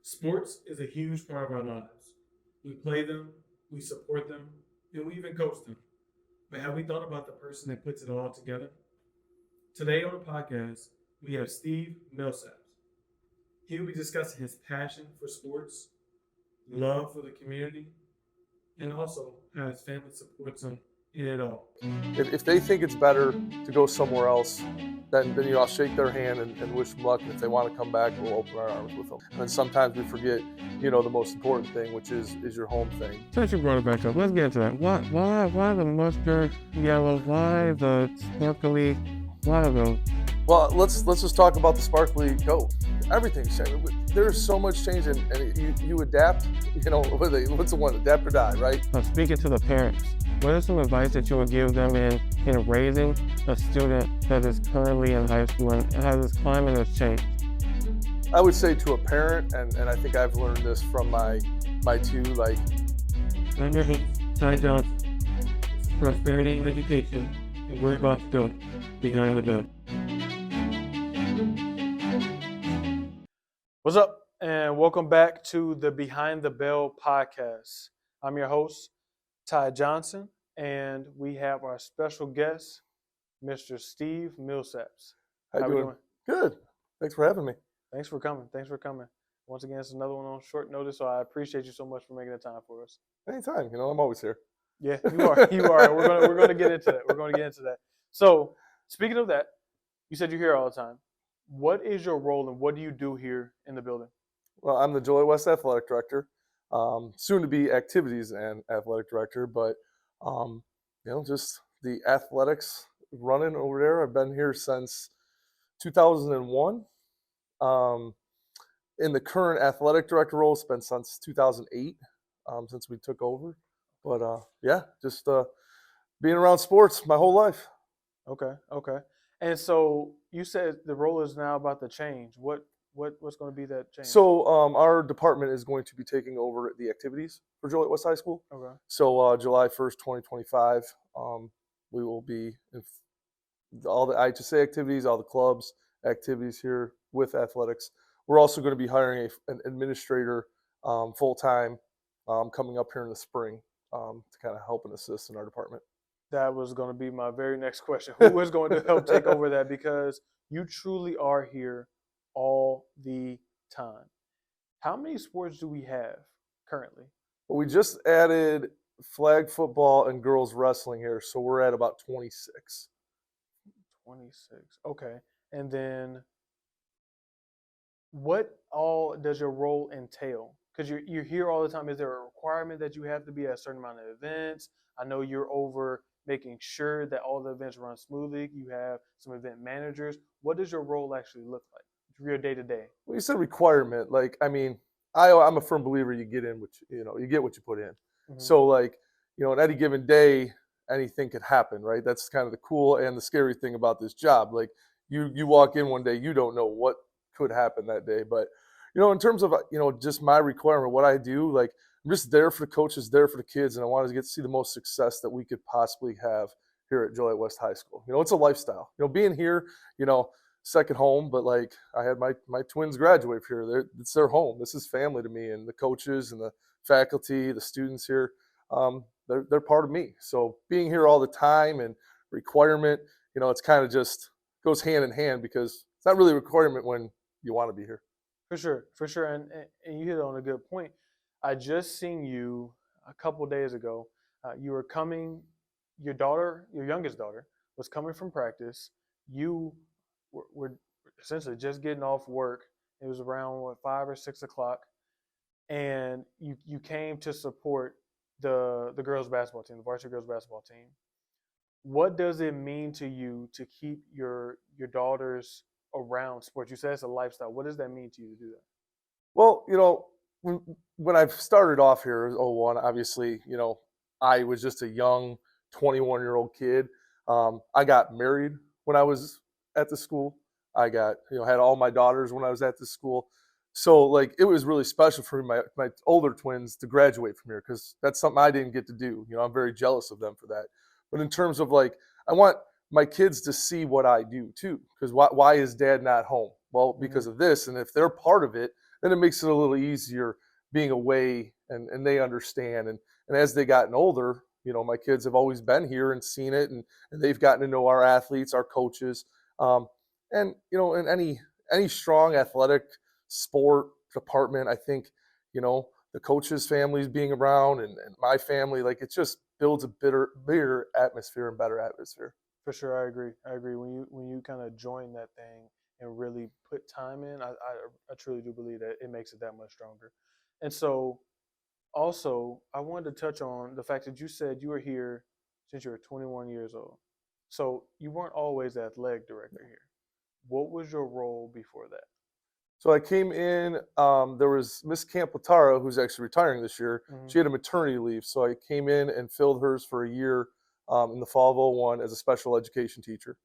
Sports is a huge part of our lives. We play them, we support them, and we even coach them. But have we thought about the person that puts it all together? Today on the podcast, we have Steve Millsaps. He will be discussing his passion for sports, love for the community, and also how his family supports him in it all. If they think it's better to go somewhere else, then I'll shake their hand and wish them luck. And if they want to come back, we'll open our arms with them. And sometimes we forget, the most important thing, which is your home thing. Since you brought it back up, let's get into that. Why the mustard yellow? Why the sparkly? Why those? Well, let's just talk about the sparkly coat. Everything's changing. There's so much change, and you adapt. What's the one? Adapt or die, right? Speaking to the parents, what is some advice that you would give them in raising a student that is currently in high school and how this climate has changed? I would say to a parent, and I think I've learned this from my two, like. Under Ty Johnson, prosperity and education, and we're about to go behind the bell. What's up, and welcome back to the Behind the Bell podcast. I'm your host, Ty Johnson, and we have our special guest, Mr. Steve Millsaps. How you doing? Good. Thanks for having me. Thanks for coming. Once again, it's another one on short notice, so I appreciate you so much for making the time for us. Anytime. I'm always here. Yeah, you are. We're going to get into that. So, speaking of that, you said you're here all the time. What is your role and what do you do here in the building? Well, I'm the Joliet West athletic director, soon to be activities and athletic director, but just the athletics running over there. I've been here since 2001. In the current athletic director role, it's been since 2008, since we took over. But just being around sports my whole life. Okay. And so you said the role is now about to change. What's going to be that change? So our department is going to be taking over the activities for Joliet West High School. Okay. So July 1st, 2025, we will be in all the IHSA activities, all the clubs activities here with athletics. We're also going to be hiring an administrator full-time coming up here in the spring to kind of help and assist in our department. That was going to be my very next question. Who is going to help take over that? Because you truly are here all the time. How many sports do we have currently? Well, we just added flag football and girls wrestling here, so we're at about 26. 26. Okay. And then what all does your role entail? Because you're here all the time. Is there a requirement that you have to be at a certain amount of events? I know you're over making sure that all the events run smoothly. You have some event managers. What does your role actually look like for your day-to-day? Well, you said requirement. I'm a firm believer you get in you get what you put in. Mm-hmm. So on any given day, anything could happen, right? That's kind of the cool and the scary thing about this job. Like you walk in one day, you don't know what could happen that day. But, in terms of, just my requirement, what I do, I'm just there for the coaches, there for the kids, and I wanted to get to see the most success that we could possibly have here at Joliet West High School. It's a lifestyle. Being here, second home, but I had my twins graduate here. It's their home. This is family to me, and the coaches and the faculty, the students here, they're part of me. So being here all the time and requirement, it's kind of just goes hand in hand because it's not really a requirement when you want to be here. For sure. And you hit on a good point. I just seen you a couple days ago. You were coming, your youngest daughter, was coming from practice. You were essentially just getting off work. It was around 5 or 6 o'clock. And you came to support the girls basketball team, the varsity girls basketball team. What does it mean to you to keep your daughters around sports? You said it's a lifestyle. What does that mean to you to do that? Well, when I started off here as 01, obviously, I was just a young 21-year-old kid. I got married when I was at the school. I got, had all my daughters when I was at the school. So, it was really special for my older twins to graduate from here because that's something I didn't get to do. I'm very jealous of them for that. But in terms of, I want my kids to see what I do too. Because why is dad not home? Well, because of this. And if they're part of it, then it makes it a little easier being away, and they understand. And as they gotten older, my kids have always been here and seen it, and they've gotten to know our athletes, our coaches, and in any strong athletic sport department, I think the coaches' families being around, and my family, like, it just builds a bigger atmosphere and better atmosphere. For sure, I agree. I agree. When you kind of join that thing and really put time in, I truly do believe that it makes it that much stronger. And so, also, I wanted to touch on the fact that you said you were here since you were 21 years old. So you weren't always the athletic director here. What was your role before that? So I came in. There was Miss Attire, who's actually retiring this year. Mm-hmm. She had a maternity leave, so I came in and filled hers for a year in the fall of '01 as a special education teacher.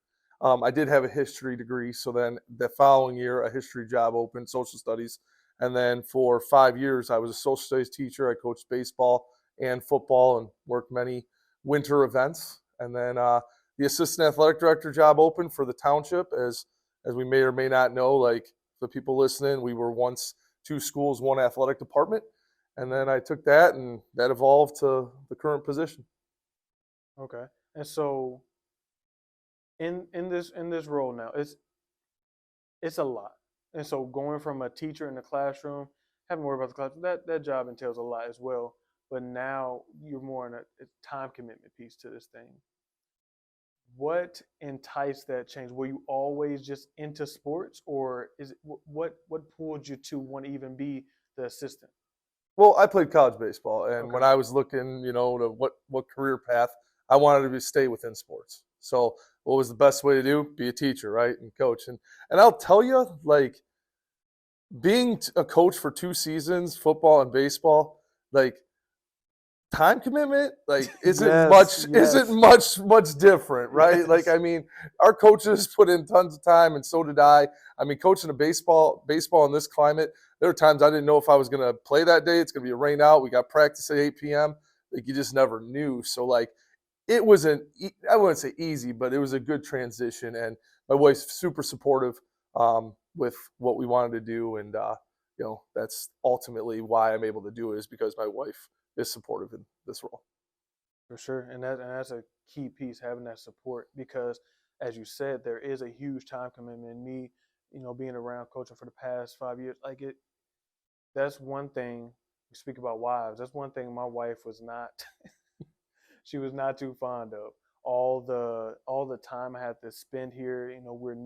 I did have a history degree, so then the following year, a history job opened, social studies, and then for 5 years, I was a social studies teacher. I coached baseball and football and worked many winter events. And then the assistant athletic director job opened for the township, as we may or may not know, like, the people listening, we were once 2 schools, 1 athletic department. And then I took that, and that evolved to the current position. Okay. And so in this role now, it's a lot. And so going from a teacher in the classroom, having to worry about the class, that job entails a lot as well. But now you're more in a time commitment piece to this thing. What enticed that change? Were you always just into sports, or is it what pulled you to want to even be the assistant? Well, I played college baseball, and Okay. when I was looking, to what career path, I wanted to stay within sports. So what was the best way to do? Be a teacher, right, and coach. And I'll tell you, like, being a coach for 2 seasons, football and baseball, like, time commitment, like, Yes, isn't much different, right? Like, yes. I mean, our coaches put in tons of time, and so did I. I mean, coaching a baseball in this climate, there were times I didn't know if I was going to play that day. It's going to be a rain out. We got practice at 8 p.m. Like, you just never knew. So, like, it wasn't, I wouldn't say easy, but it was a good transition. And my wife's super supportive with what we wanted to do. And, that's ultimately why I'm able to do it, is because my wife is supportive in this role. For sure, and that's a key piece, having that support, because as you said, there is a huge time commitment. Me, being around coaching for the past 5 years, like it, that's one thing. We speak about wives. That's one thing my wife was not. She was not too fond of all the time I had to spend here. We're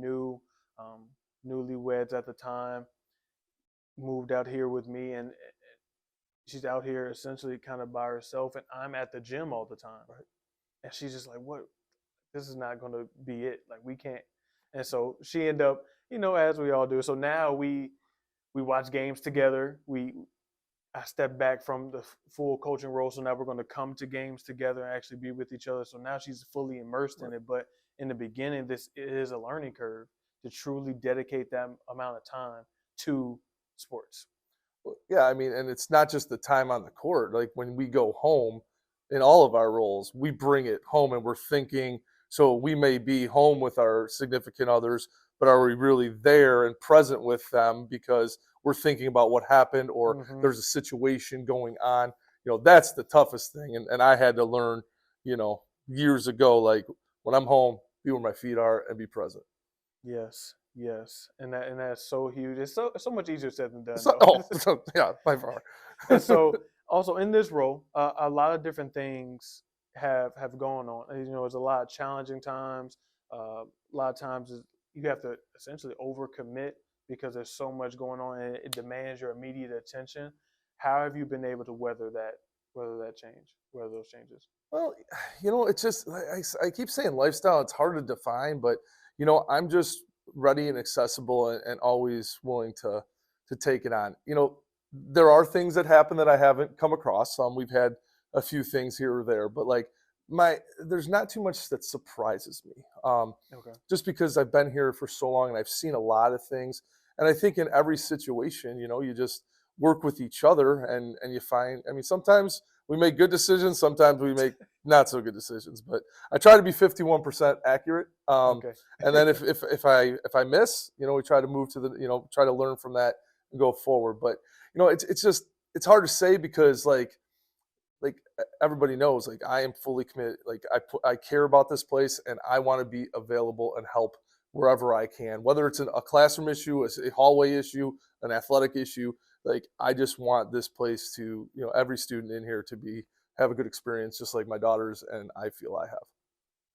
newlyweds at the time, moved out here with me, and she's out here essentially kind of by herself, and I'm at the gym all the time. Right. And she's just like, what? This is not going to be it. Like, we can't. And so she ended up, as we all do. So now we watch games together. I stepped back from the full coaching role, so now we're going to come to games together and actually be with each other. So now she's fully immersed in it. But in the beginning, this is a learning curve to truly dedicate that amount of time to sports. Yeah, I mean, and it's not just the time on the court. Like, when we go home in all of our roles, we bring it home, and we're thinking, so we may be home with our significant others, but are we really there and present with them because we're thinking about what happened, or there's a situation going on? That's the toughest thing. And I had to learn, years ago, like, when I'm home, be where my feet are and be present. Yes, yes, and that's so huge. It's so much easier said than done, So, though. yeah, by far. And so, also in this role, a lot of different things have gone on. It's a lot of challenging times. A lot of times you have to essentially overcommit because there's so much going on, and it demands your immediate attention. How have you been able to weather those changes? Well, it's just, I keep saying lifestyle. It's hard to define, but I'm just ready and accessible, and always willing to take it on. There are things that happen that I haven't come across. We've had a few things here or there, but, like, there's not too much that surprises me. Okay. Just because I've been here for so long and I've seen a lot of things, and I think in every situation, you just work with each other, and you find. I mean, sometimes we make good decisions, sometimes we make not so good decisions, but I try to be 51% accurate. Okay. And then if I miss, we try to move to try to learn from that go forward. But it's just it's hard to say because like everybody knows, like I am fully committed. Like I care about this place, and I want to be available and help wherever I can, whether it's a classroom issue, a hallway issue, an athletic issue. Like I just want this place to, every student in here to have a good experience, just like my daughters and I feel I have.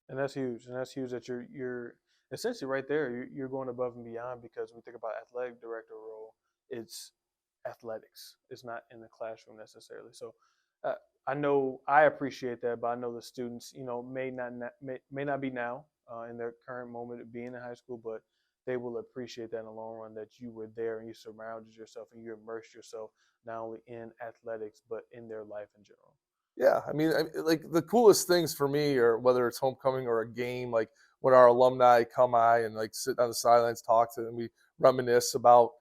And that's huge. And that's huge that you're essentially right there. You're going above and beyond because when we think about athletic director role, it's athletics. It's not in the classroom necessarily. So uh, I know I appreciate that, but I know the students, may not be now in their current moment of being in high school, but they will appreciate that in the long run that you were there and you surrounded yourself and you immersed yourself not only in athletics but in their life in general. Yeah, like the coolest things for me are whether it's homecoming or a game, like when our alumni come by and like sit on the sidelines, talk to them, we reminisce about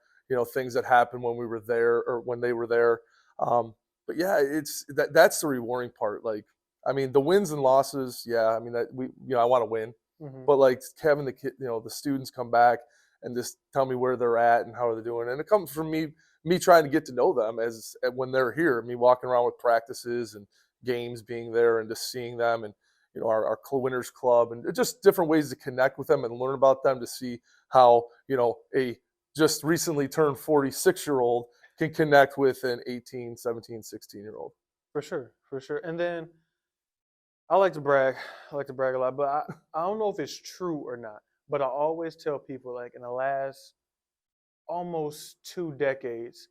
things that happened when we were there or when they were there. But yeah, it's that's the rewarding part. Like, the wins and losses, yeah, that I want to win, Mm-hmm. but like having the students come back and just tell me where they're at and how they're doing, and it comes from me trying to get to know them as when they're here, me walking around with practices and games being there and just seeing them and our winners club and just different ways to connect with them and learn about them to see how a just recently turned 46-year-old can connect with an 18, 17, 16-year-old. For sure, for sure. And then I like to brag. I like to brag a lot, but I don't know if it's true or not. But I always tell people, like in the last almost 2 decades,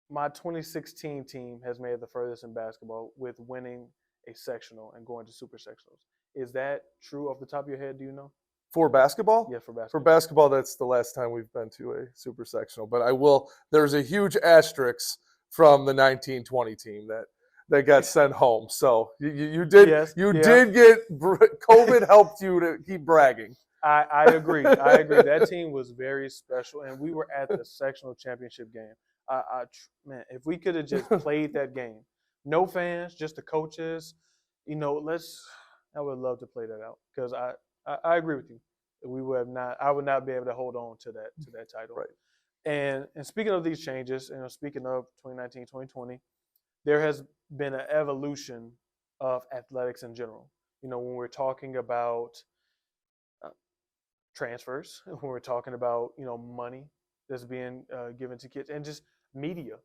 my 2016 team has made it the furthest in basketball with winning a sectional and going to super sectionals. Is that true off the top of your head? Do you know? For basketball? Yeah, for For basketball. basketball, that's the last time we've been to a super sectional. But there's a huge asterisk from the 1920 team that got sent home. So you did Yes, you yeah. did get COVID helped you to keep bragging. I agree. I agree. That team was very special, and we were at the sectional championship game. Man, if we could have just played that game, no fans, just the coaches, I would love to play that out because I agree with you. We would have not. I would not be able to hold on to that title. Right. And speaking of these changes, speaking of 2019, 2020, there has been an evolution of athletics in general. When we're talking about transfers, when we're talking about money that's being given to kids, and just media.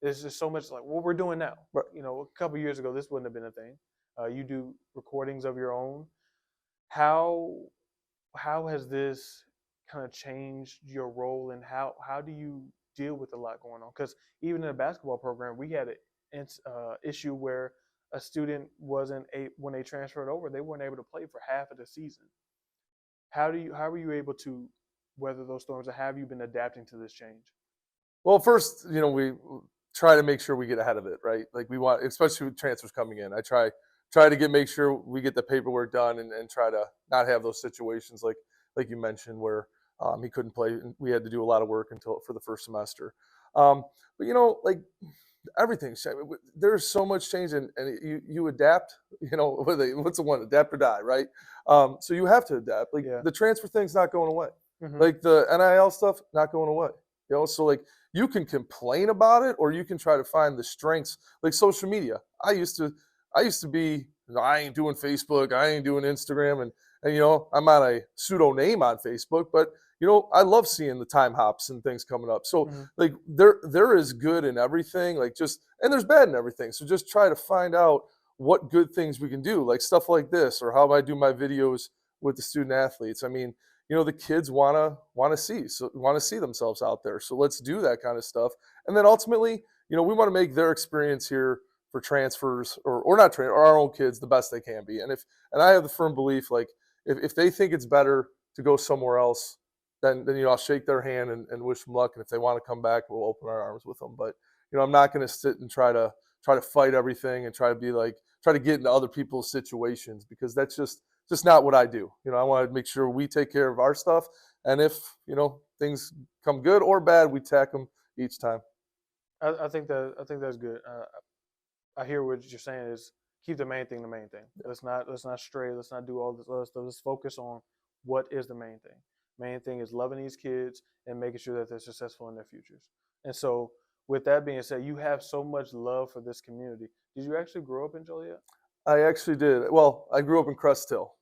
There's just so much like what we're doing now. Right. A couple years ago, this wouldn't have been a thing. You do recordings of your own. How has this kind of changed your role, and how do you deal with a lot going on? Because even in a basketball program, we had an issue where a student when they transferred over, they weren't able to play for half of the season. How were you able to weather those storms, or have you been adapting to this change? Well, first, we try to make sure we get ahead of it, right? Like we want, especially with transfers coming in. I try to make sure we get the paperwork done and try to not have those situations like you mentioned where he couldn't play. And we had to do a lot of work for the first semester. But like everything, there's so much change and you adapt. What's the one? Adapt or die, right? So you have to adapt. Like Yeah. the transfer thing's not going away. Mm-hmm. Like the NIL stuff not going away. So like you can complain about it or you can try to find the strengths. Like social media, I used to be, I ain't doing Facebook, I ain't doing Instagram, and I'm on a pseudo name on Facebook, but I love seeing the time hops and things coming up. So Mm-hmm. like there is good in everything, like and there's bad in everything. So just try to find out what good things we can do, like stuff like this, or how I do my videos with the student athletes. The kids want to see themselves out there. So let's do that kind of stuff. And then ultimately, we want to make their experience here for transfers or not or our own kids the best they can be. And I have the firm belief, like if they think it's better to go somewhere else, then I'll shake their hand and wish them luck. And if they want to come back, we'll open our arms with them. But I'm not going to sit and try to fight everything and try to get into other people's situations, because that's just not what I do. I want to make sure we take care of our stuff. And if, things come good or bad, we tack them each time. I think that's good. I hear what you're saying is keep the main thing the main thing. Let's not stray. Let's not do all this other stuff. Let's focus on what is the main thing. Main thing is loving these kids and making sure that they're successful in their futures. And so, with that being said, you have so much love for this community. Did you actually grow up in Joliet? I actually did. Well, I grew up in Crest Hill.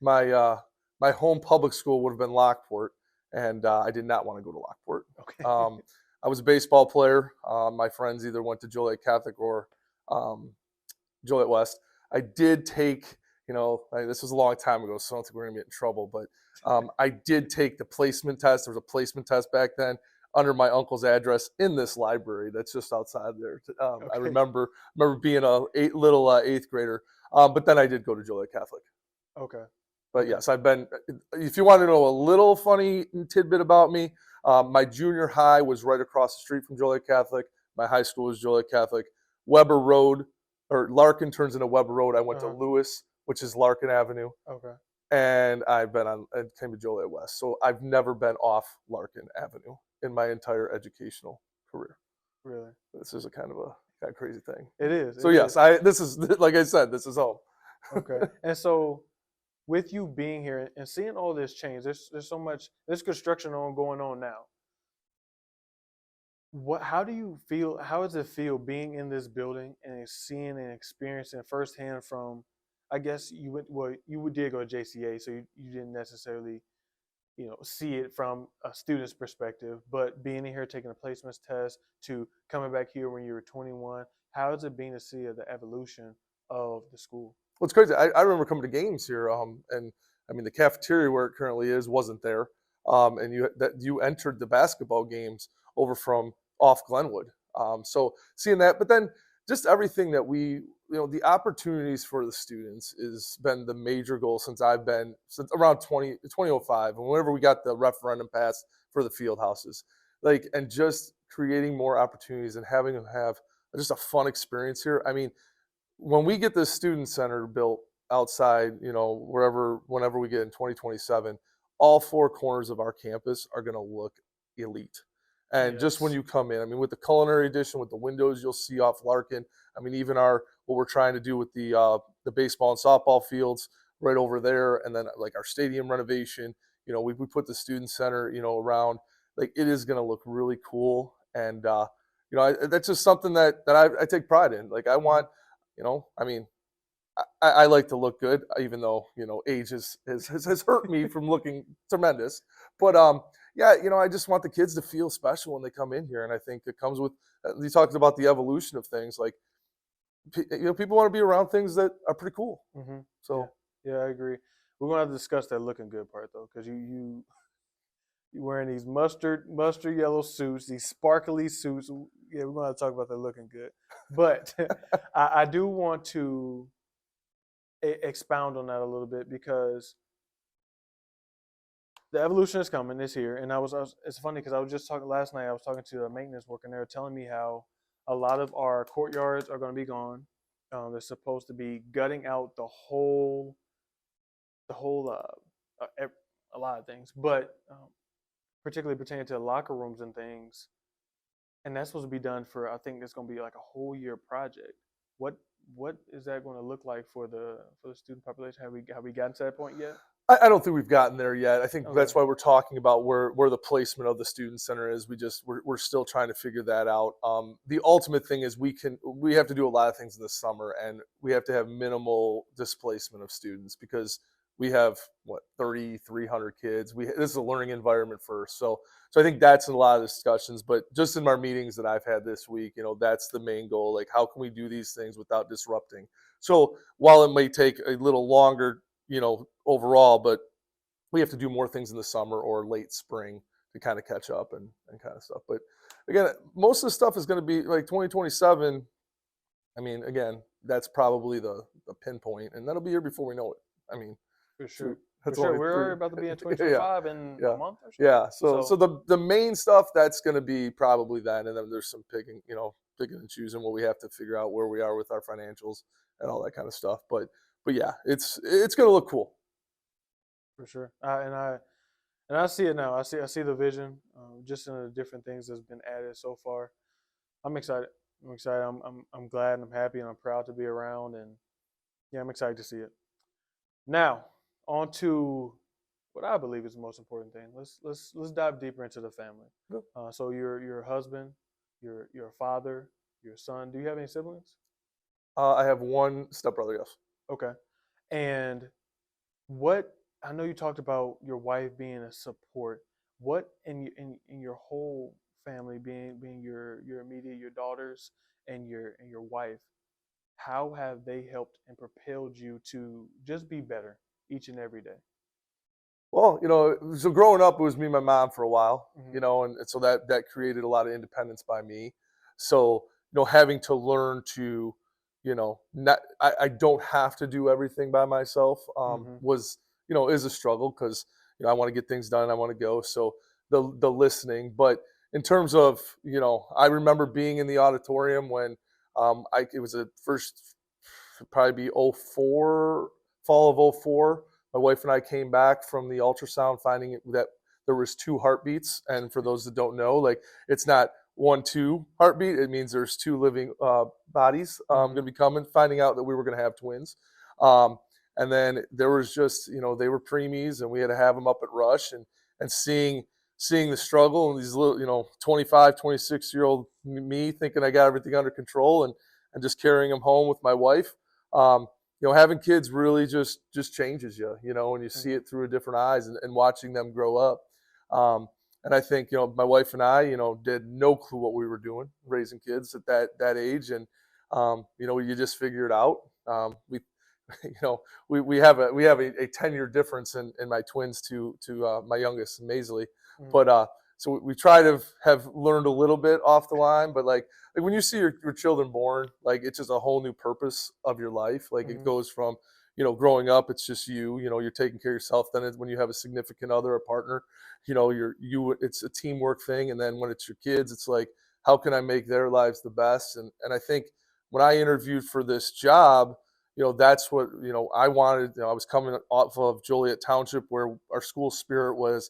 My home public school would have been Lockport, and I did not want to go to Lockport. Okay. I was a baseball player. My friends either went to Joliet Catholic or Joliet West. I did take, this was a long time ago, so I don't think we're gonna get in trouble. But I did take the placement test. There was a placement test back then under my uncle's address in this library that's just outside there. I Okay. remember being a little eighth grader. But then I did go to Joliet Catholic. Okay. But yes, I've been. If you want to know a little funny tidbit about me, my junior high was right across the street from Joliet Catholic. My high school was Joliet Catholic. Weber Road, or Larkin turns into Weber Road. I went to Lewis, which is Larkin Avenue. Okay. And I've been on and came to Joliet West. So I've never been off Larkin Avenue in my entire educational career. Really? This is a kind of crazy thing. It is. So it yes, is. this is, like I said, this is home. Okay. And so, with you being here and seeing all this change, there's so much, there's construction going on now. How do you feel? How does it feel being in this building and seeing and experiencing firsthand from? I guess you did go to JCA, so you didn't necessarily, see it from a student's perspective. But being in here, taking a placements test, to coming back here when you were 21, how has it been to see the evolution of the school? Well, it's crazy. I remember coming to games here, and I mean the cafeteria where it currently is wasn't there, and you entered the basketball games over from off Glenwood. So seeing that, but then just everything that the opportunities for the students has been the major goal since around 2005, and whenever we got the referendum passed for the field houses, and just creating more opportunities and having them have just a fun experience here. I mean, when we get this student center built outside, whenever we get in 2027, all four corners of our campus are going to look elite. And just when you come in, I mean, with the culinary edition, with the windows you'll see off Larkin, I mean, even what we're trying to do with the baseball and softball fields right over there, and then like our stadium renovation, we put the student center, around, it is going to look really cool. And, that's just something that I take pride in. I want, I mean, I like to look good, even though, age has hurt me from looking tremendous. But, yeah, I just want the kids to feel special when they come in here. And I think it comes with, you talked about the evolution of things. People want to be around things that are pretty cool. Mm-hmm. So, yeah, I agree. We're going to have to discuss that looking good part, though, because you wearing these mustard yellow suits, these sparkly suits. Yeah, we're going to talk about that looking good. But I do want to expound on that a little bit, because the evolution is coming. It's here. And it's funny because I was just talking last night. I was talking to a maintenance worker, and they were telling me how a lot of our courtyards are going to be gone. They're supposed to be gutting out a lot of things, but particularly pertaining to locker rooms and things. And that's supposed to be done for, I think it's going to be like a whole year project. What is that going to look like for the student population? Have we gotten to that point yet? I don't think we've gotten there yet. I think that's why we're talking about where the placement of the student center is. We're still trying to figure that out. The ultimate thing is we have to do a lot of things in the summer, and we have to have minimal displacement of students, because we have 3,300 kids. This is a learning environment first. So I think that's in a lot of discussions, but just in our meetings that I've had this week, that's the main goal. How can we do these things without disrupting? So while it may take a little longer, overall, but we have to do more things in the summer or late spring to kind of catch up and kind of stuff. But again, most of the stuff is going to be 2027. I mean, again, that's probably the pinpoint, and that'll be here before we know it. I mean, for sure. That's for sure. We're already about to be in 2025 in a month or so. Yeah. So the main stuff, that's going to be probably that, and then there's some picking and choosing what we have to figure out where we are with our financials and all that kind of stuff. But yeah, it's going to look cool. For sure. And I see it now. I see the vision, just in the different things that's been added so far. I'm excited. I'm glad and I'm happy and I'm proud to be around, and yeah, I'm excited to see it. Now, on to what I believe is the most important thing. Let's dive deeper into the family. Yep. So you're a husband, you're a father, you're a son. Do you have any siblings? I have one stepbrother, yes. Okay. And what I know you talked about your wife being a support. What in your whole family being your immediate your daughters and your wife, how have they helped and propelled you to just be better each and every day? Well, so growing up, it was me and my mom for a while, Mm-hmm. and so that created a lot of independence by me. So, having to learn to, not I don't have to do everything by myself, Mm-hmm. was, is a struggle because, I want to get things done, I want to go. So the listening, but in terms of, I remember being in the auditorium when it was a first, probably be '04, fall of '04. My wife and I came back from the ultrasound finding that there was two heartbeats. And for those that don't know, like, it's not 1-2 heartbeat. It means there's two living bodies going to be coming. Finding out that we were going to have twins, um, and then there was just, they were preemies, and we had to have them up at Rush, and seeing the struggle, and these little, 25, 26-year-old me thinking I got everything under control, and just carrying them home with my wife. Um, having kids really just changes you, when you see Mm-hmm. it through a different eyes, and watching them grow up. Um, and I think, my wife and I, did no clue what we were doing raising kids at that age. And, you just figure it out. We, you know, we have a 10-year difference in my twins to my youngest, Maisley. Mm-hmm. But so we try to have learned a little bit off the line, but like when you see your children born, like, it's just a whole new purpose of your life. Like, it Mm-hmm. goes from, growing up, it's just you're taking care of yourself. Then it's when you have a significant other, a partner, it's a teamwork thing. And then when it's your kids, it's like, how can I make their lives the best? And I think when I interviewed for this job, that's what, I wanted. I was coming off of Joliet Township, where our school spirit was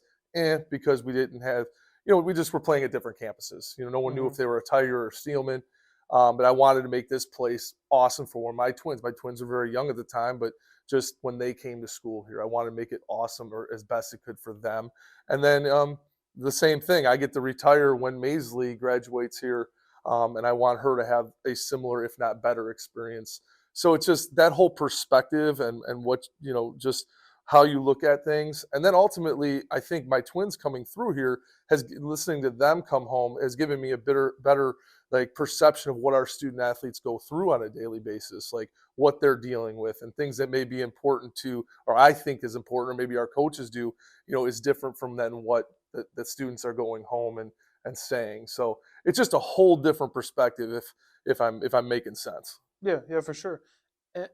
because we didn't have, we just were playing at different campuses. No one knew Mm-hmm. if they were Attire or Steelman. But I wanted to make this place awesome for one of my twins. My twins were very young at the time, but just when they came to school here, I wanted to make it awesome, or as best it could for them. And then the same thing, I get to retire when Maisley graduates here, and I want her to have a similar, if not better, experience. So it's just that whole perspective, and what, just how you look at things. And then ultimately, I think my twins coming through here, listening to them come home, has given me a better like perception of what our student athletes go through on a daily basis, like what they're dealing with, and things that may be important to, or I think is important, or maybe our coaches do, is different from then what the students are going home and saying. So it's just a whole different perspective, if I'm making sense. Yeah, yeah, for sure.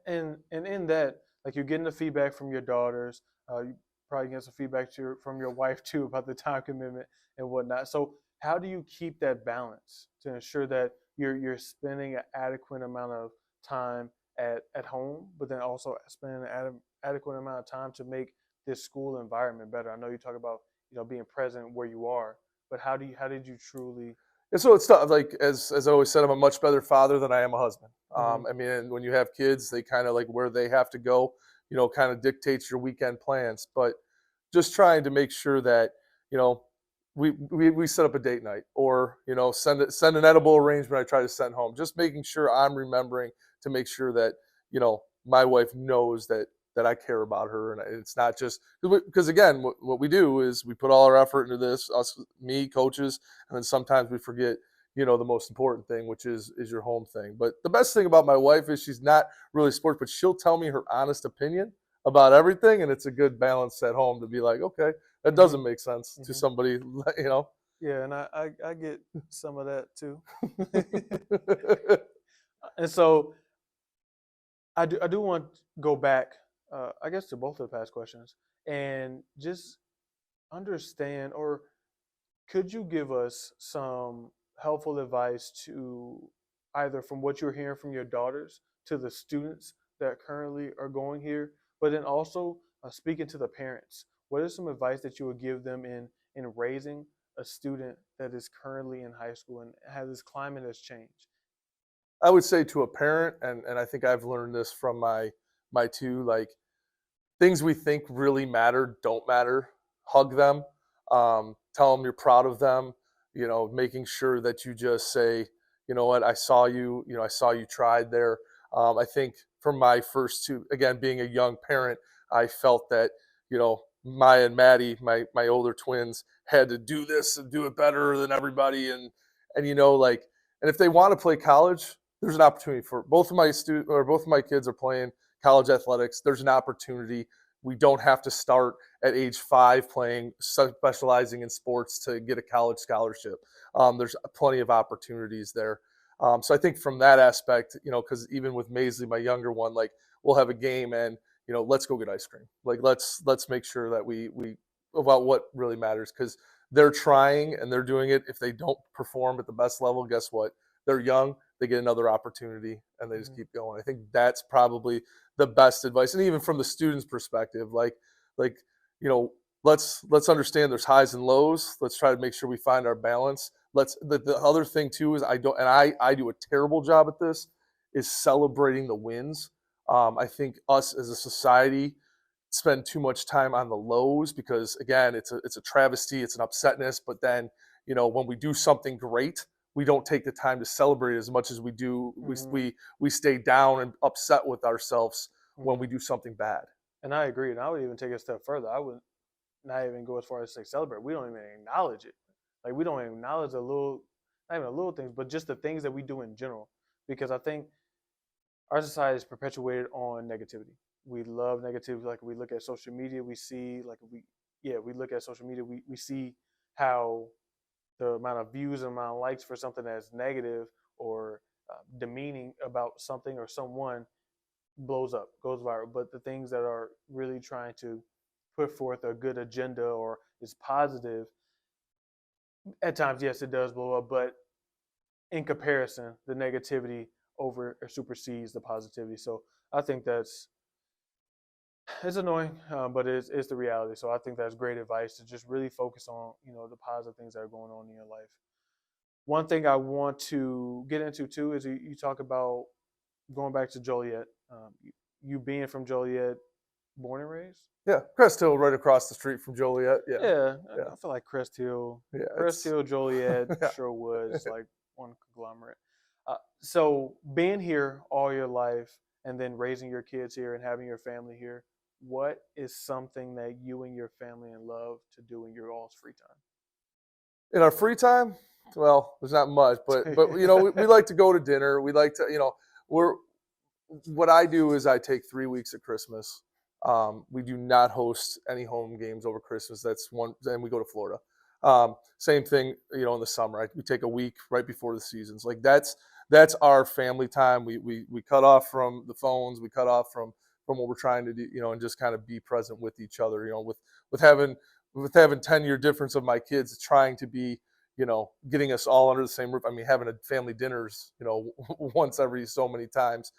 And in that, like, you're getting the feedback from your daughters. You probably get some feedback from your wife too about the time commitment and whatnot. So how do you keep that balance to ensure that you're spending an adequate amount of time at home, but then also spending an adequate amount of time to make this school environment better? I know you talk about being present where you are, but how did you truly? And so it's tough. Like, as I always said, I'm a much better father than I am a husband. Mm-hmm. I mean, when you have kids, they kind of, like, where they have to go, kind of dictates your weekend plans. But just trying to make sure that, you know we set up a date night, or, send an edible arrangement I try to send home. Just making sure I'm remembering to make sure that, my wife knows that I care about her, and it's not just because, again, what we do is we put all our effort into this, us, me, coaches, and then sometimes we forget, the most important thing, which is your home thing. But the best thing about my wife is she's not really sports, but she'll tell me her honest opinion about everything, and it's a good balance at home to be like, okay, that Mm-hmm. doesn't make sense to Mm-hmm. somebody, you know. Yeah, and I get some of that too. And so I do want to go back, I guess, to both of the past questions and just understand, or could you give us some helpful advice to either from what you're hearing from your daughters to the students that currently are going here, but then also speaking to the parents? What is some advice that you would give them in raising a student that is currently in high school and has this climate has changed? I would say to a parent, and I think I've learned this from my two, like, things we think really matter don't matter. Hug them, tell them you're proud of them. Making sure that you just say, you know what, I saw you. I saw you tried there. I think for my first two, again, being a young parent, I felt that Maya and Maddie, my older twins, had to do this and do it better than everybody, and and if they want to play college, there's an opportunity for both of my kids are playing college athletics. There's an opportunity. We don't have to start at age 5 playing, specializing in sports to get a college scholarship. There's plenty of opportunities there. So I think from that aspect, because even with Maisley, my younger one, like we'll have a game and let's go get ice cream. Like let's make sure that we about what really matters, because they're trying and they're doing it. If they don't perform at the best level, guess what? They're young. They get another opportunity and they just keep going. I think that's probably the best advice. And even from the student's perspective, like let's understand there's highs and lows. Let's try to make sure we find our balance. The other thing too is I do a terrible job at this, is celebrating the wins. I think us as a society spend too much time on the lows, because again, it's a travesty, it's an upsetness. But then when we do something great, we don't take the time to celebrate as much as we do. We stay down and upset with ourselves when we do something bad. And I agree. And I would even take it a step further. I would not even go as far as to say celebrate. We don't even acknowledge it. Like we don't acknowledge the little, not even the little things, but just the things that we do in general. Because I think our society is perpetuated on negativity. We love negativity. Like we look at social media, we see we look at social media, we see how the amount of views and amount of likes for something that's negative or demeaning about something or someone blows up, goes viral. But the things that are really trying to put forth a good agenda or is positive, at times, yes, it does blow up. But in comparison, the negativity over or supersedes the positivity. So I think it's annoying, but it's the reality. So I think that's great advice to just really focus on the positive things that are going on in your life. One thing I want to get into too is you talk about going back to Joliet. You being from Joliet, born and raised. Yeah, Crest Hill, right across the street from Joliet. Yeah. I feel like Crest Hill, Joliet, Yeah. Sherwood is like one conglomerate. So being here all your life and then raising your kids here and having your family here, what is something that you and your family love to do in your all's free time? In our free time, well, there's not much, but we like to go to dinner. We like to, what I do is I take 3 weeks at Christmas. We do not host any home games over Christmas. That's one, and we go to Florida. Same thing, in the summer. Right? We take a week right before the seasons. Like that's our family time. We cut off from the phones. We cut off from what we're trying to do, and just kind of be present with each other. With having 10-year difference of my kids, trying to be, getting us all under the same roof. I mean, having a family dinners, once every so many times.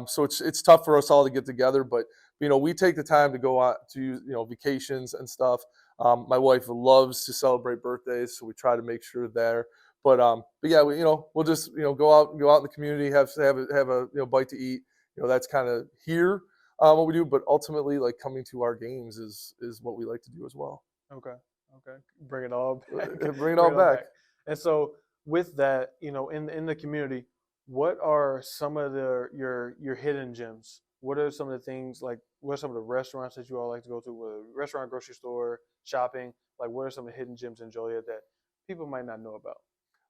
So it's tough for us all to get together, but we take the time to go out to vacations and stuff. My wife loves to celebrate birthdays, so we try to make sure there. But yeah, we'll just go out in the community, have a bite to eat. That's kind of here what we do. But ultimately, like coming to our games is what we like to do as well. Okay. Bring it all back. Bring it all back. And so with that, in the community, what are some of your hidden gems? What are some of the things, like what are some of the restaurants that you all like to go to? Whether restaurant, grocery store, shopping, like what are some of the hidden gems in Joliet that people might not know about?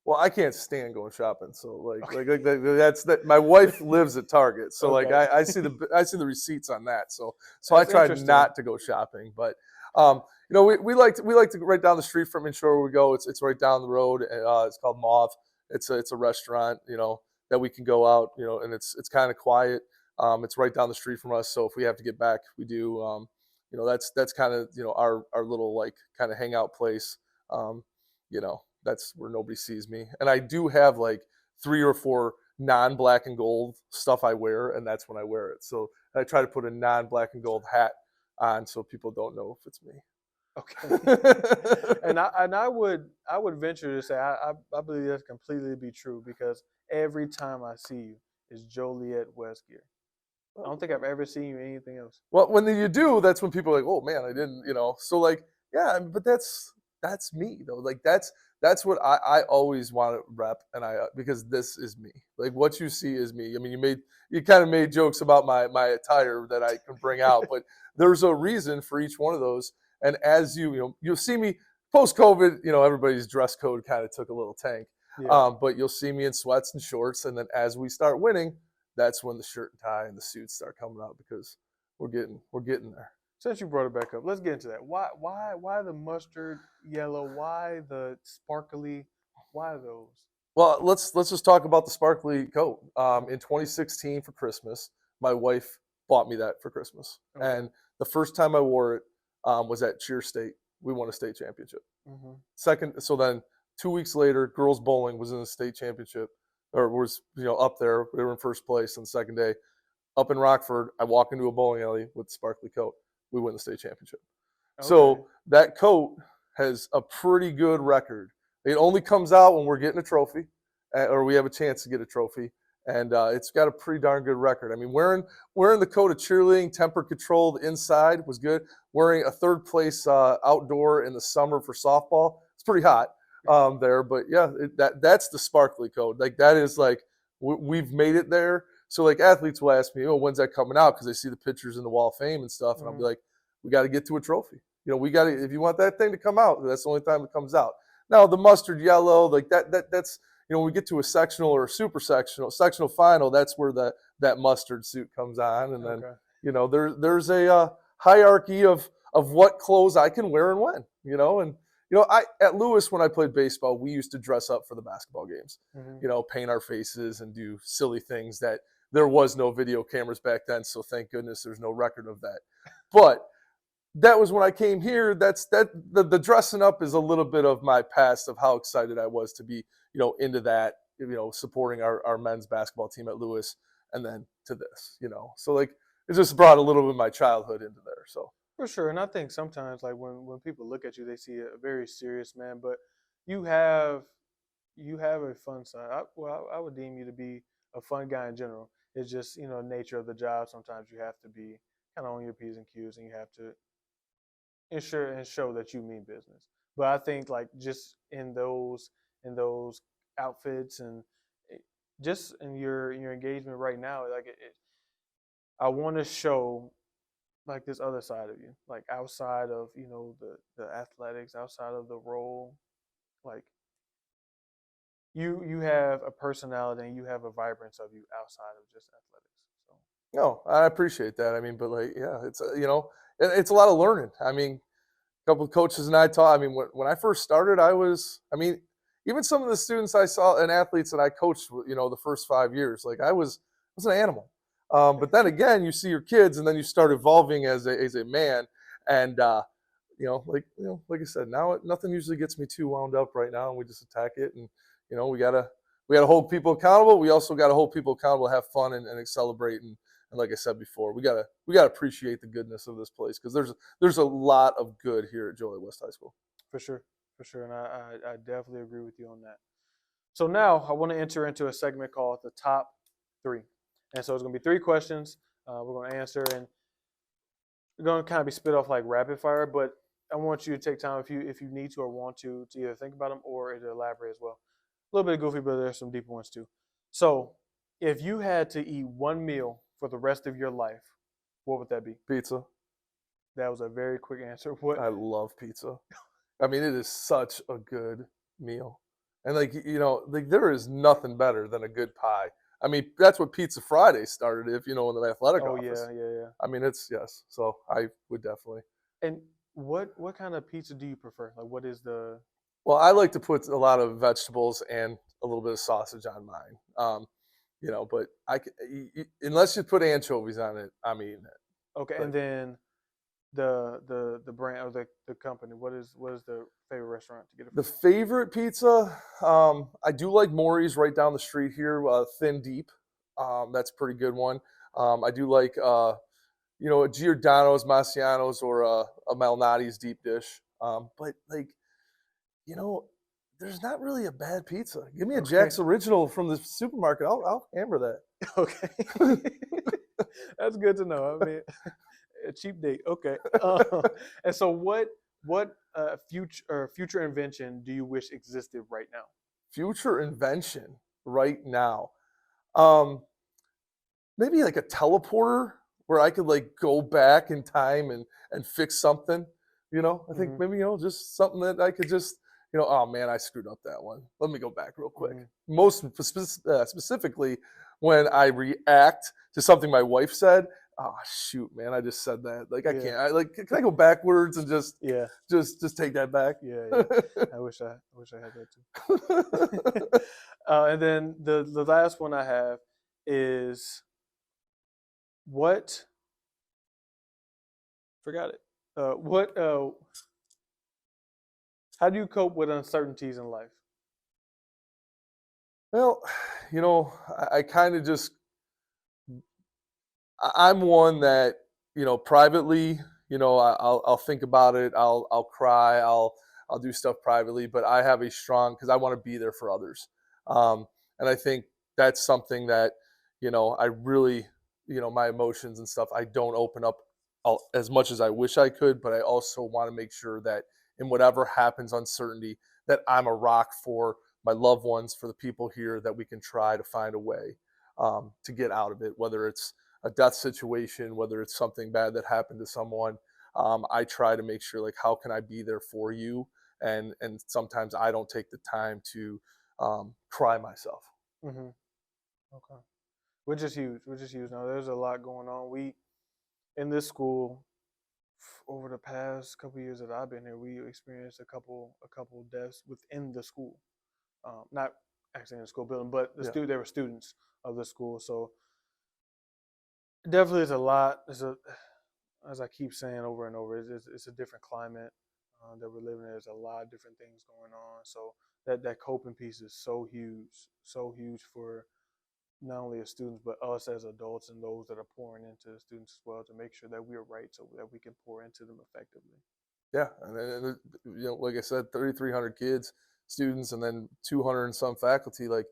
Well, I can't stand going shopping, so like that's that. My wife lives at Target, so Okay. like I see the receipts on that. So That's I try interesting. not to go shopping, but we like to right down the street from Inshore where we go. It's right down the road. It's called Mauve. It's a restaurant that we can go out and it's kind of quiet. It's right down the street from us, so if we have to get back, we do. That's kind of our little like kind of hangout place. That's where nobody sees me. And I do have like 3 or 4 non-black and gold stuff I wear, and that's when I wear it. So I try to put a non-black and gold hat on so people don't know if it's me. Okay. And I would venture to say I believe that's completely be true, because every time I see you is Joliet West gear. I don't think I've ever seen you anything else. Well, when you do, that's when people are like, oh man, I didn't, So like, yeah, but that's me though. Like that's what I always want to rep, and because this is me. Like what you see is me. I mean, you kind of made jokes about my attire that I can bring out, but there's a reason for each one of those. And as you'll see me post COVID. Everybody's dress code kind of took a little tank. Yeah. But you'll see me in sweats and shorts, and then as we start winning, that's when the shirt and tie and the suits start coming out because we're getting there. Since you brought it back up, let's get into that. Why the mustard yellow? Why the sparkly? Why those? Well, let's just talk about the sparkly coat. In 2016 for Christmas, my wife bought me that for Christmas, Okay. and the first time I wore it was at Cheer State. We won a state championship. Mm-hmm. So then 2 weeks later, girls bowling was in the state championship, or was up there. We were in first place on the second day. Up in Rockford, I walk into a bowling alley with the sparkly coat. We win the state championship. Okay. So that coat has a pretty good record. It only comes out when we're getting a trophy, or we have a chance to get a trophy, and it's got a pretty darn good record. I mean, wearing the coat of cheerleading, temper controlled inside was good. Wearing a third place outdoor in the summer for softball, it's pretty hot there. But yeah, that's the sparkly coat. Like that is like we've made it there. So like athletes will ask me, oh, when's that coming out? Because they see the pictures in the Wall of Fame and stuff, and I'll be like, we got to get to a trophy. We got to, if you want that thing to come out, that's the only time it comes out. Now the mustard yellow, like that's when we get to a sectional or a sectional final, that's where that mustard suit comes on, and then there's a hierarchy of what clothes I can wear and when, and I at Lewis when I played baseball, we used to dress up for the basketball games, paint our faces and do silly things that there was no video cameras back then, so thank goodness there's no record of that. But that was when I came here. The dressing up is a little bit of my past of how excited I was to be, into that, supporting our men's basketball team at Lewis, and then to this, so like it just brought a little bit of my childhood into there. So for sure, and I think sometimes like when people look at you, they see a very serious man, but you have a fun side. I would deem you to be a fun guy in general. It's just nature of the job. Sometimes you have to be kind of on your P's and Q's, and you have to ensure and show that you mean business. But I think like just in those outfits and just in your engagement right now, like I want to show like this other side of you, like outside of the athletics, outside of the role, like you have a personality and you have a vibrance of you outside of just athletics. So no, I appreciate that. I mean, but like, yeah, it's it's a lot of learning. I mean, a couple of coaches and I taught. I mean, when I first started, even some of the students I saw and athletes that I coached, the first 5 years, like I was an animal. But then again, you see your kids, and then you start evolving as a man, and like I said, now nothing usually gets me too wound up right now, and we just attack it, and we gotta hold people accountable. We also gotta hold people accountable, have fun, and celebrate, and like I said before, we gotta appreciate the goodness of this place because there's a lot of good here at Joliet West High School. For sure, and I definitely agree with you on that. So now I want to enter into a segment called the top 3. And so it's going to be 3 questions we're going to answer, and we're going to kind of be spit off like rapid fire, but I want you to take time if you need to or want to either think about them or to elaborate as well. A little bit goofy, but there's some deeper ones too. So if you had to eat one meal for the rest of your life, what would that be? Pizza. That was a very quick answer. What? I love pizza. I mean, it is such a good meal. And like, like there is nothing better than a good pie. I mean, that's what Pizza Friday started, in the athletic office. Yeah. I mean, yes. So I would definitely. And what kind of pizza do you prefer? Like, what is the? Well, I like to put a lot of vegetables and a little bit of sausage on mine. But unless you put anchovies on it, I'm eating it. Okay, and then the brand or the company. What is the favorite restaurant to get it from? The favorite pizza, I do like Maury's right down the street here, Thin Deep. That's a pretty good one. I do like a Giordano's, Massiano's, or a Malnati's deep dish. But like, there's not really a bad pizza. Give me a Jack's Original from the supermarket. I'll hammer that. Okay. That's good to know. I mean, a cheap date. Okay. And so, what future invention do you wish existed right now? Future invention right now. Um, Maybe like a teleporter where I could like go back in time and fix something. I think Hmm. maybe just something that I could just oh man, I screwed up that one. Let me go back real quick. Hmm. Most specifically when I react to something my wife said. Oh shoot, man! I just said that. Like I Yeah. can't. Can I go backwards and just Yeah. just take that back? Yeah. Yeah. I wish I had that too. And then the last one I have is what forgot it. What How do you cope with uncertainties in life? Well, I kind of just I'm one that privately, I'll think about it. I'll cry. I'll do stuff privately, but I have a strong because I want to be there for others, and I think that's something that I really my emotions and stuff. I don't open up as much as I wish I could, but I also want to make sure that in whatever happens, uncertainty, that I'm a rock for my loved ones, for the people here, that we can try to find a way to get out of it, whether it's a death situation, whether it's something bad that happened to someone. I try to make sure like how can I be there for you, and sometimes I don't take the time to cry myself. Hmm. Okay. Which is huge. Which is huge. Now there's a lot going on. We in this school over the past couple of years that I've been here, we experienced a couple deaths within the school. Not actually in the school building, but Yeah, they were students of the school. So definitely, it's a lot. As I keep saying over and over, it's a different climate that we're living in. There's a lot of different things going on. So that coping piece is so huge for not only as students but us as adults and those that are pouring into the students as well to make sure that we're right so that we can pour into them effectively. yeah, like I said, 3,300 kids, students, and then 200 and some faculty. Like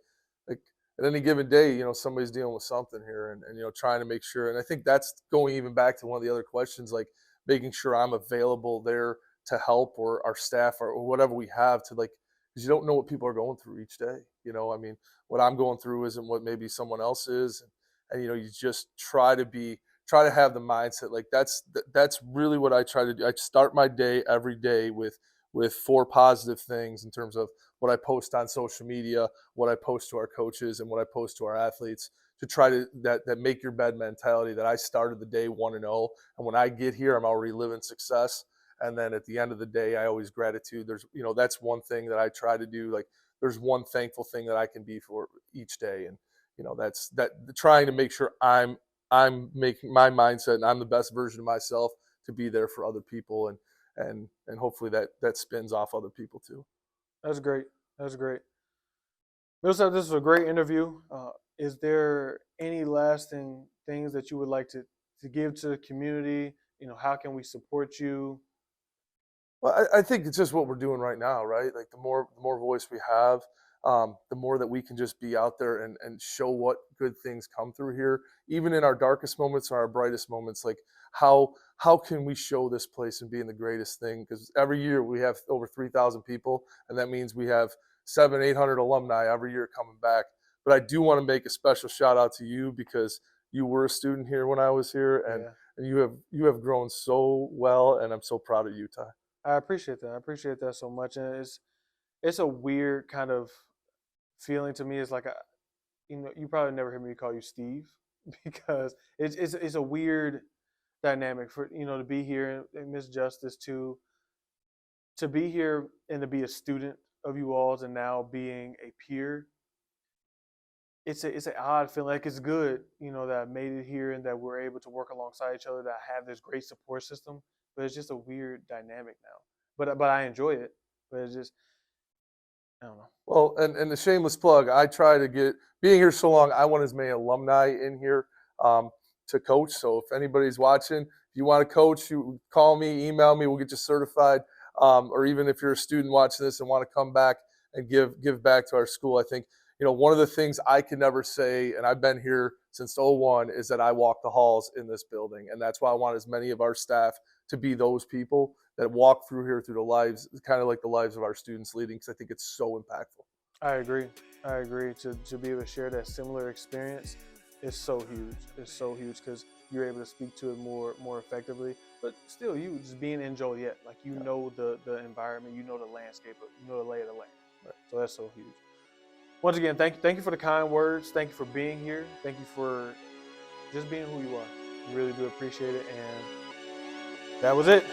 at any given day, somebody's dealing with something here, and trying to make sure. And I think that's going even back to one of the other questions, like making sure I'm available there to help, or our staff, or whatever we have to like, because you don't know what people are going through each day. I mean, what I'm going through isn't what maybe someone else is, and you just try to have the mindset like that's really what I try to do. I start my day every day with four positive things in terms of what I post on social media, what I post to our coaches, and what I post to our athletes, to try to that make your bed mentality, that I started the day 1-0, and when I get here I'm already living success. And then at the end of the day, I always gratitude. There's that's one thing that I try to do. Like there's one thankful thing that I can be for each day, and that's that trying to make sure I'm making my mindset and I'm the best version of myself to be there for other people, and hopefully that spins off other people too. That's great. That's great. Middlesex, this was a great interview. Is there any lasting things that you would like to give to the community? How can we support you? Well, I think it's just what we're doing right now, right? Like the more voice we have, the more that we can just be out there and show what good things come through here, even in our darkest moments or our brightest moments. Like how can we show this place and being the greatest thing? Because every year we have over 3,000 people, and that means we have 800 alumni every year coming back. But I do want to make a special shout out to you, because you were a student here when I was here, and Yeah, and you have grown so well, and I'm so proud of you, Ty. I appreciate that. I appreciate that so much, and it's a weird kind of feeling to me. It's like you probably never hear me call you Steve because it's a weird dynamic for to be here and Miss Justice to be here and to be a student of you all's and now being a peer. It's an odd feeling. Like it's good, that I made it here and that we're able to work alongside each other. That I have this great support system, but it's just a weird dynamic now. But I enjoy it. But it's just I don't know. Well, and the shameless plug, I try to get being here so long. I want as many alumni in here to coach. So if anybody's watching, if you want to coach, you call me, email me. We'll get you certified. Or even if you're a student watching this and want to come back and give back to our school, I think one of the things I can never say, and I've been here since '01 is that I walk the halls in this building. And that's why I want as many of our staff to be those people that walk through here through the lives, kind of like the lives of our students leading, because I think it's so impactful. I agree. I agree. To be able to share that similar experience is so huge. It's so huge because you're able to speak to it more effectively. But still, you just being in Joliet, like you know the environment, you know the landscape, you know the lay of the land. Right. So that's so huge. Once again, thank you for the kind words. Thank you for being here. Thank you for just being who you are. We really do appreciate it. And that was it.